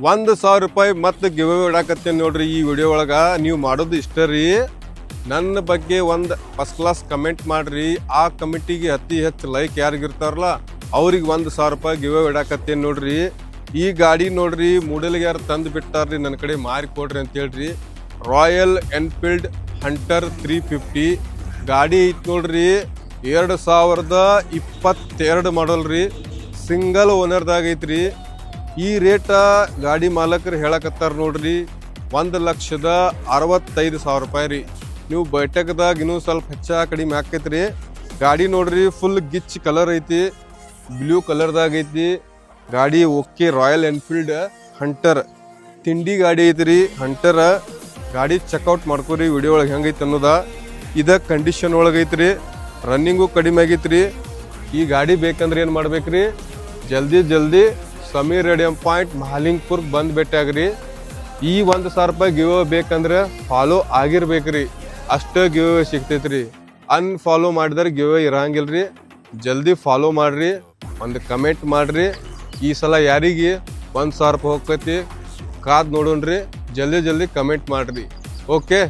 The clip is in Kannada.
1,000 ರೂಪಾಯಿ ಮತ್ತೆ ಗಿವ್ ಅವೇ ಇಡಾಕತ್ತೇನೆ ನೋಡ್ರಿ. ಈ ವಿಡಿಯೋ ಒಳಗೆ ನೀವು ಮಾಡೋದು ಇಷ್ಟ ರೀ, ನನ್ನ ಬಗ್ಗೆ ಒಂದು ಫಸ್ಟ್ ಕ್ಲಾಸ್ ಕಮೆಂಟ್ ಮಾಡ್ರಿ. ಆ ಕಮೆಂಟಿಗೆ ಅತಿ ಹೆಚ್ಚು ಲೈಕ್ ಯಾರಿಗಿರ್ತಾರಲ್ಲ ಅವ್ರಿಗೆ 1,000 ರೂಪಾಯಿ ಗಿವ್ ಅವೇ ಇಡಾಕತ್ತೇನೆ ನೋಡ್ರಿ. ಈ ಗಾಡಿ ನೋಡ್ರಿ ಮೂಡಲ್ಗೆ ಯಾರು ತಂದು ಬಿಟ್ಟಾರ್ರಿ, ನನ್ನ ಕಡೆ ಮಾರಿ ಕೊಡ್ರಿ ಅಂತ ಹೇಳ್ರಿ. ರಾಯಲ್ ಎನ್ಫೀಲ್ಡ್ ಹಂಟರ್ 350 ಗಾಡಿ ಐತಿ ನೋಡ್ರಿ. 2022 ಮಾಡಲ್ ರೀ, ಸಿಂಗಲ್ ಓನರ್ದಾಗ ಐತ್ರಿ. ಈ ರೇಟ ಗಾಡಿ ಮಾಲಕರು ಹೇಳಕತ್ತಾರ ನೋಡ್ರಿ, 1,65,000 ರೂಪಾಯಿ ರೀ. ನೀವು ಬೈಟಕ್ದಾಗ ಇನ್ನೂ ಸ್ವಲ್ಪ ಹೆಚ್ಚ ಕಡಿಮೆ ಆಕೈತ್ರಿ. ಗಾಡಿ ನೋಡ್ರಿ ಫುಲ್ ಗಿಚ್ ಕಲರ್ ಐತಿ, ಬ್ಲೂ ಕಲರ್ದಾಗ ಐತಿ ಗಾಡಿ. ಓಕೆ, ರಾಯಲ್ ಎನ್ಫೀಲ್ಡ್ ಹಂಟರ್ ತಿಂಡಿ ಗಾಡಿ ಐತ್ರಿ. ಹಂಟರ್ ಗಾಡಿ ಚೆಕ್ಔಟ್ ಮಾಡ್ಕೊರಿ ವಿಡಿಯೋ ಒಳಗೆ ಹೆಂಗೈತೆ ಅನ್ನೋದ. ಇದ ಕಂಡೀಷನ್ ಒಳಗೈತ್ರಿ, ರನ್ನಿಂಗು ಕಡಿಮೆ ಆಗೈತ್ರಿ. ಈ ಗಾಡಿ ಬೇಕಂದ್ರೆ ಏನು ಮಾಡ್ಬೇಕ್ರಿ, ಜಲ್ದಿ ಸಮೀರ್ ರೇಡಿಯಂ ಪಾಯಿಂಟ್ ಮಹಾಲಿಂಗ್ಪುರ್ ಬಂದು ಭೇಟಿಯಾಗ್ರಿ. ಈ 1,000 ರೂಪಾಯಿ ಗಿವ್ ಅವೇ ಬೇಕಂದ್ರೆ ಫಾಲೋ ಆಗಿರ್ಬೇಕ್ರಿ, ಅಷ್ಟೇ ಗಿವ್ ಅವೇ ಸಿಗ್ತೈತ್ರಿ. ಅನ್ಫಾಲೋ ಮಾಡಿದ್ರೆ ಗಿವ್ ಅವೇ ಇರಂಗಿಲ್ರಿ. ಜಲ್ದಿ ಫಾಲೋ ಮಾಡ್ರಿ, ಒಂದು ಕಮೆಂಟ್ ಮಾಡ್ರಿ. ಈ ಸಲ ಯಾರಿಗೆ 1,000 ರೂಪಾಯಿ ಹೋಗ್ತೈತಿ ಕಾದ್ ನೋಡೋಣ್ರಿ. ಜಲ್ದಿ ಕಮೆಂಟ್ ಮಾಡ್ರಿ. ಓಕೆ.